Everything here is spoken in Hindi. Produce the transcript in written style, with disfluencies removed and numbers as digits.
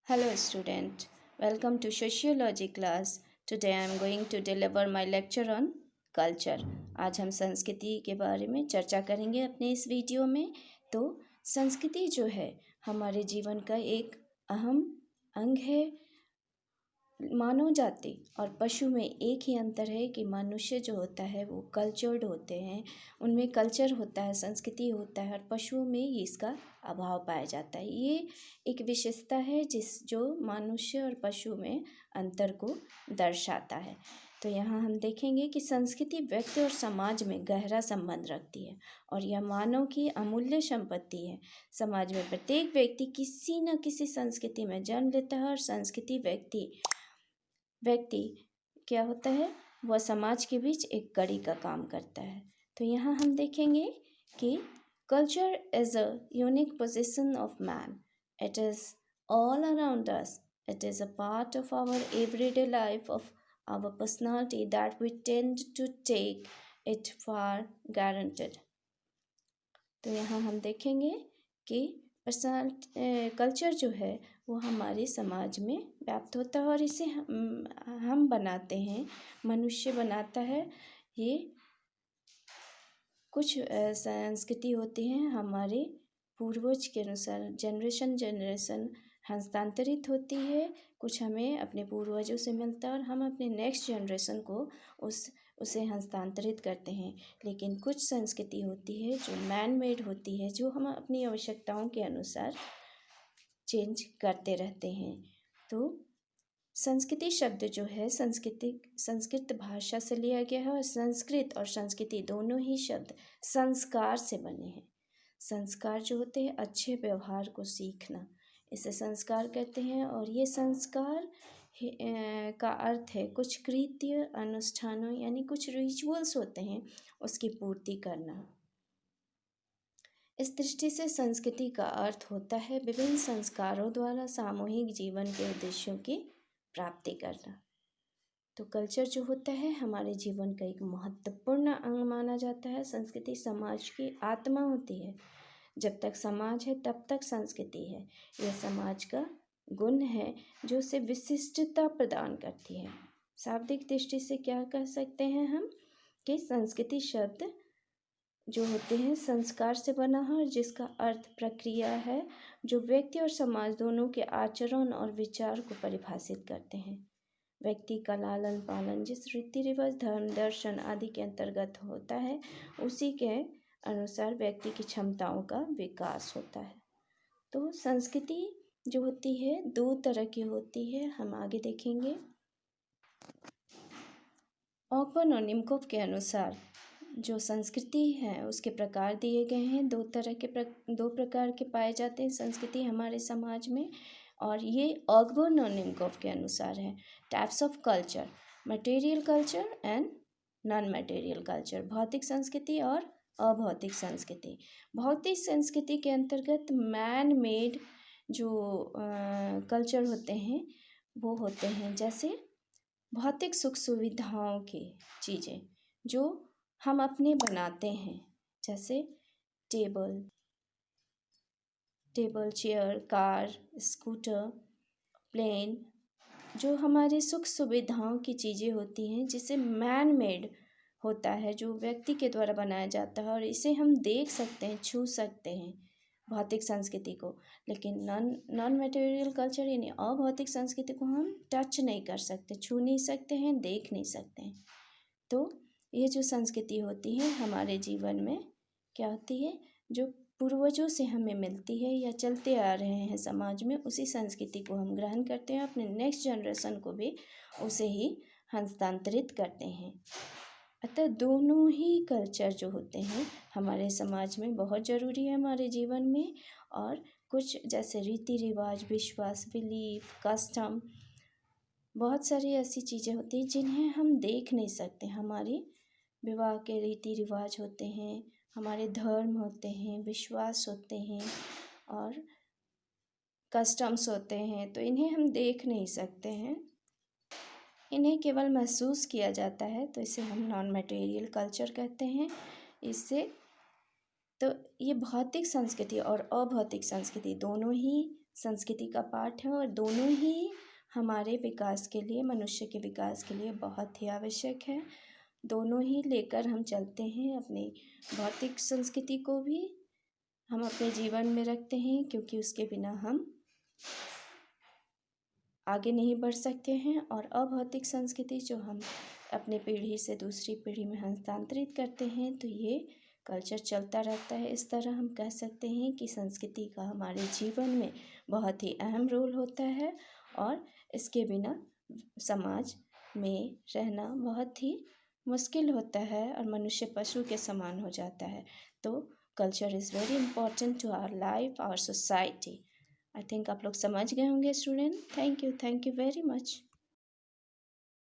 Hello, student. Welcome to Sociology class. Today I am going to deliver my lecture on culture. आज हम संस्कृति के बारे में चर्चा करेंगे अपने इस वीडियो में। तो संस्कृति जो है हमारे जीवन का एक अहम अंग है। मानव जाति और पशु में एक ही अंतर है कि मनुष्य जो होता है वो कल्चर्ड होते हैं, उनमें कल्चर होता है, संस्कृति होता है, और पशुओं में इसका अभाव पाया जाता है। ये एक विशेषता है जो मनुष्य और पशु में अंतर को दर्शाता है। तो यहाँ हम देखेंगे कि संस्कृति व्यक्ति और समाज में गहरा संबंध रखती है और यह मानव की अमूल्य संपत्ति है। समाज में प्रत्येक व्यक्ति किसी न किसी संस्कृति में जन्म लेता है और संस्कृति व्यक्ति क्या होता है, वह समाज के बीच एक कड़ी का काम करता है। तो यहाँ हम देखेंगे कि culture is a unique position of man. It is all around us. It is a part of our everyday life, of our personality that we tend to take it for granted. तो यहाँ हम देखेंगे कि कल्चर जो है वो हमारे समाज में व्याप्त होता है और इसे हम बनाते हैं, मनुष्य बनाता है। ये कुछ संस्कृति होती हैं हमारे पूर्वज के अनुसार जनरेशन हस्तांतरित होती है। कुछ हमें अपने पूर्वजों से मिलता है और हम अपने नेक्स्ट जनरेशन को उसे हस्तांतरित करते हैं। लेकिन कुछ संस्कृति होती है जो मैन मेड होती है, जो हम अपनी आवश्यकताओं के अनुसार चेंज करते रहते हैं। तो संस्कृति शब्द जो है संस्कृत भाषा से लिया गया है और संस्कृत और संस्कृति दोनों ही शब्द संस्कार से बने हैं। संस्कार जो होते हैं अच्छे व्यवहार को सीखना, इसे संस्कार कहते हैं। और ये संस्कार का अर्थ है कुछ कृत्य अनुष्ठानों यानी कुछ रिचुअल्स होते हैं उसकी पूर्ति करना। इस दृष्टि से संस्कृति का अर्थ होता है विभिन्न संस्कारों द्वारा सामूहिक जीवन के उद्देश्यों की प्राप्ति करना। तो कल्चर जो होता है हमारे जीवन का एक महत्वपूर्ण अंग माना जाता है। संस्कृति समाज की आत्मा होती है। जब तक समाज है तब तक संस्कृति है। यह समाज का गुण है जो उसे विशिष्टता प्रदान करती है। शाब्दिक दृष्टि से क्या कह सकते हैं हम कि संस्कृति शब्द जो होते हैं संस्कार से बना है और जिसका अर्थ प्रक्रिया है जो व्यक्ति और समाज दोनों के आचरण और विचार को परिभाषित करते हैं। व्यक्ति का लालन पालन जिस रीति रिवाज धर्म दर्शन आदि के अंतर्गत होता है उसी के अनुसार व्यक्ति की क्षमताओं का विकास होता है। तो संस्कृति जो होती है दो तरह की होती है, हम आगे देखेंगे। ऑकबर्न और निमकोव के अनुसार जो संस्कृति है उसके प्रकार दिए गए हैं। दो प्रकार के पाए जाते हैं संस्कृति हमारे समाज में, और ये ऑकबर्न और निमकोव के अनुसार है। Types of culture, material culture and non material culture, भौतिक संस्कृति और अभौतिक संस्कृति। भौतिक संस्कृति के अंतर्गत मैन मेड जो कल्चर होते हैं वो होते हैं जैसे भौतिक सुख सुविधाओं की चीज़ें जो हम अपने बनाते हैं, जैसे table chair, car, scooter, plane, जो हमारे सुख सुविधाओं की चीज़ें होती हैं जिसे मैन मेड होता है, जो व्यक्ति के द्वारा बनाया जाता है और इसे हम देख सकते हैं, छू सकते हैं भौतिक संस्कृति को। लेकिन नॉन मटेरियल कल्चर यानी अभौतिक संस्कृति को हम टच नहीं कर सकते, छू नहीं सकते हैं, देख नहीं सकते हैं। तो ये जो संस्कृति होती है हमारे जीवन में क्या होती है, जो पूर्वजों से हमें मिलती है या चलते आ रहे हैं समाज में, उसी संस्कृति को हम ग्रहण करते हैं, अपने नेक्स्ट जनरेशन को भी उसे ही हस्तांतरित करते हैं। अतः दोनों ही कल्चर जो होते हैं हमारे समाज में बहुत ज़रूरी है हमारे जीवन में। और कुछ जैसे रीति रिवाज, विश्वास, बिलीफ, कस्टम, बहुत सारी ऐसी चीज़ें होती हैं जिन्हें हम देख नहीं सकते। हमारे विवाह के रीति रिवाज होते हैं, हमारे धर्म होते हैं, विश्वास होते हैं और कस्टम्स होते हैं, तो इन्हें हम देख नहीं सकते हैं, इन्हें केवल महसूस किया जाता है। तो इसे हम नॉन मटेरियल कल्चर कहते हैं। इससे तो ये भौतिक संस्कृति और अभौतिक संस्कृति दोनों ही संस्कृति का पार्ट है और दोनों ही हमारे विकास के लिए, मनुष्य के विकास के लिए बहुत ही आवश्यक है। दोनों ही लेकर हम चलते हैं। अपनी भौतिक संस्कृति को भी हम अपने जीवन में रखते हैं, क्योंकि उसके बिना हम आगे नहीं बढ़ सकते हैं। और अभौतिक संस्कृति जो हम अपनी पीढ़ी से दूसरी पीढ़ी में हस्तांतरित करते हैं, तो ये कल्चर चलता रहता है। इस तरह हम कह सकते हैं कि संस्कृति का हमारे जीवन में बहुत ही अहम रोल होता है और इसके बिना समाज में रहना बहुत ही मुश्किल होता है और मनुष्य पशु के समान हो जाता है। तो culture is very important to our life, our society. I think आप लोग समझ गए होंगे student. Thank you very much.